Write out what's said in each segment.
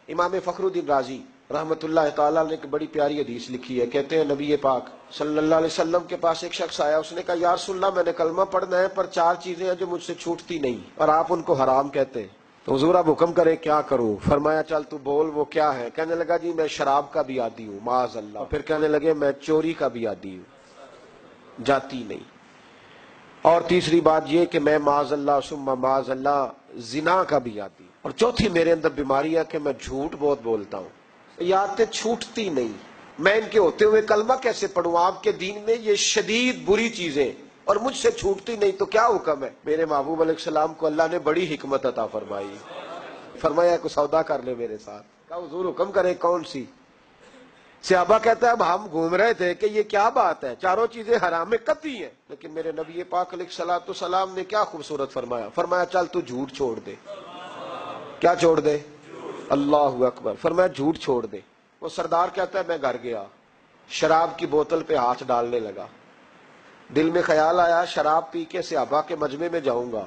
امام فخرالدین رازی رحمت اللہ تعالیٰ نے ایک بڑی پیاری حدیث لکھی ہے. کہتے ہیں نبی پاک صلی اللہ علیہ وسلم کے پاس ایک شخص آیا. اس نے کہا یا رسول اللہ میں نے کلمہ پڑھنا ہے پر 4 چیزیں ہیں جو مجھ سے چھوٹتی نہیں اور آپ ان کو حرام کہتے ہیں. تو حضور آپ حکم کریں کیا کروں؟ فرمایا چل تو بول وہ کیا ہے. کہنے لگا جی میں شراب کا بھی عادی ہوں معاذ اللہ. پھر کہنے لگے میں چوری کا بھی عادی ہوں جاتی نہیں. اور تیسری بات یہ کہ میں معاذ اللہ ثم معاذ اللہ زنا کا بھی عادی ہوں. اور چوتھی میرے اندر بیماری ہے کہ میں جھوٹ بہت بولتا ہوں. یہ عادتیں چھوٹتی نہیں. میں ان کے ہوتے ہوئے کلمہ کیسے پڑھوں؟ آپ کے دین میں یہ شدید بری چیزیں اور مجھ سے چھوٹتی نہیں تو کیا حکم ہے؟ میرے محبوب علیہ السلام کو اللہ نے بڑی حکمت عطا فرمائی. فرمایا کو سودا کر لے میرے ساتھ. کہا حضور حکم کریں کون سی؟ صحابہ کہتا ہے اب ہم گھوم رہے تھے کہ یہ کیا بات ہے، چاروں چیزیں حرام قطعی ہیں، لیکن میرے نبی پاک علیہ الصلوۃ والسلام نے کیا خوبصورت فرمایا. فرمایا چل تو جھوٹ چھوڑ دے. کیا چھوڑ دے؟ اللہ اکبر. فرمایا جھوٹ چھوڑ دے. وہ سردار کہتا ہے میں گھر گیا، شراب کی بوتل پہ ہاتھ ڈالنے لگا. دل میں خیال آیا شراب پی کے صحابہ کے مجمع میں جاؤں گا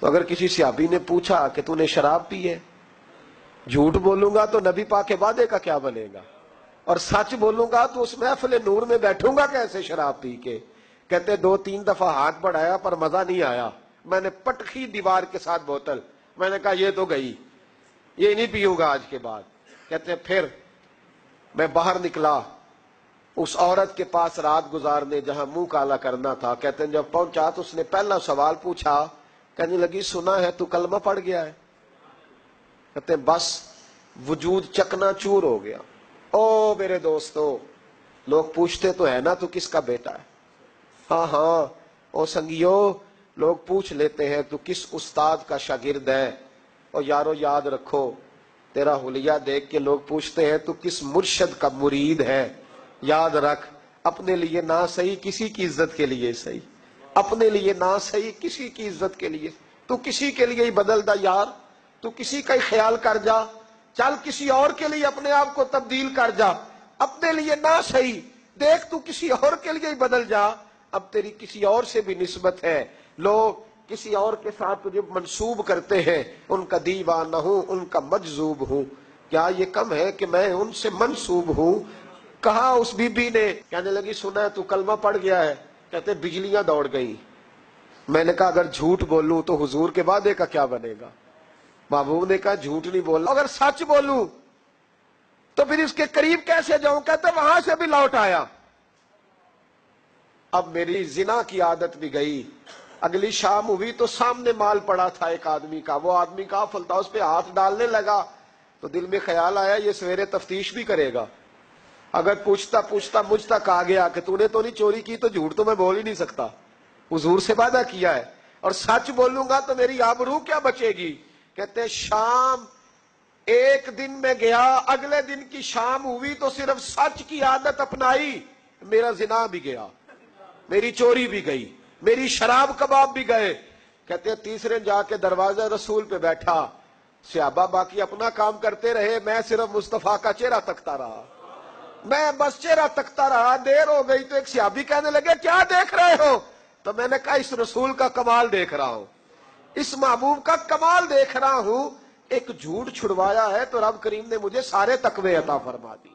تو اگر کسی صحابی نے پوچھا کہ تو نے شراب پی ہے، جھوٹ بولوں گا تو نبی پاک کے وعدے کا کیا بنے گا، اور سچ بولوں گا تو اس محفل نور میں بیٹھوں گا کیسے شراب پی کے. کہتے 2-3 دفعہ ہاتھ بڑھایا پر مزہ نہیں آیا. میں نے پٹخی دیوار کے ساتھ بوتل. میں نے کہا یہ تو گئی، یہ نہیں پیوں گا آج کے بعد. کہتے پھر میں باہر نکلا اس عورت کے پاس رات گزارنے جہاں منہ کالا کرنا تھا. کہتے ہیں جب پہنچا تو اس نے پہلا سوال پوچھا. کہنے لگی سنا ہے تو کلمہ پڑھ گیا ہے. کہتے ہیں بس وجود چکنا چور ہو گیا. او میرے دوستو، لوگ پوچھتے تو ہے نا تو کس کا بیٹا ہے؟ ہاں ہاں او سنگیو، لوگ پوچھ لیتے ہیں تو کس استاد کا شاگرد ہے. اور یارو یاد رکھو تیرا حلیہ دیکھ کے لوگ پوچھتے ہیں تو کس مرشد کا مرید ہے. یاد رکھ اپنے لیے نہ صحیح کسی کی عزت کے لیے صحیح، اپنے لیے نہ صحیح کسی کی عزت کے لیے. تو کسی کے لیے ہی بدل دا یار، تو کسی کا ہی خیال کر جا. چل کسی اور کے لیے اپنے آپ کو تبدیل کر جا. اپنے لیے نہ صحیح دیکھ تو کسی اور کے لیے ہی بدل جا. اب تیری کسی اور سے بھی نسبت ہے، لوگ کسی اور کے ساتھ تجھے منسوب کرتے ہیں. ان کا دیوانہ ہوں، ان کا مجذوب ہوں. کیا یہ کم ہے کہ میں ان سے منسوب ہوں؟ کہا اس بی بی نے. کہنے لگی سنا ہے تو کلمہ پڑھ گیا ہے. کہتے بجلیاں دوڑ گئی. میں نے کہا اگر جھوٹ بولوں تو حضور کے وعدے کا کیا بنے گا؟ محبوب نے کہا جھوٹ نہیں بولنا، اگر سچ بولوں تو پھر اس کے قریب کیسے جاؤں؟ کہتے وہاں سے بھی لوٹ آیا. اب میری زنا کی عادت بھی گئی. اگلی شام ہوئی تو سامنے مال پڑا تھا ایک آدمی کا. وہ آدمی غافل تھا، اس پہ ہاتھ ڈالنے لگا تو دل میں خیال آیا یہ سویرے تفتیش بھی کرے گا. اگر پوچھتا پوچھتا مجھ تک آ گیا کہ تو نے تو نہیں چوری کی تو جھوٹ تو میں بول ہی نہیں سکتا، حضور سے وعدہ کیا ہے، اور سچ بولوں گا تو میری آبرو کیا بچے گی. کہتے شام ایک دن میں گیا، اگلے دن کی شام ہوئی تو صرف سچ کی عادت اپنائی. میرا زنا بھی گیا، میری چوری بھی گئی، میری شراب کباب بھی گئے. کہتے ہیں تیسرے جا کے دروازہ رسول پہ بیٹھا. صحابہ باقی اپنا کام کرتے رہے، میں صرف مصطفیٰ کا چہرہ تکتا رہا. میں بس چہرہ تکتا رہا. دیر ہو گئی تو ایک صحابی کہنے لگے کیا دیکھ رہے ہو؟ تو میں نے کہا اس رسول کا کمال دیکھ رہا ہوں، اس محبوب کا کمال دیکھ رہا ہوں. ایک جھوٹ چھڑوایا ہے تو رب کریم نے مجھے سارے تقوی عطا فرما دی.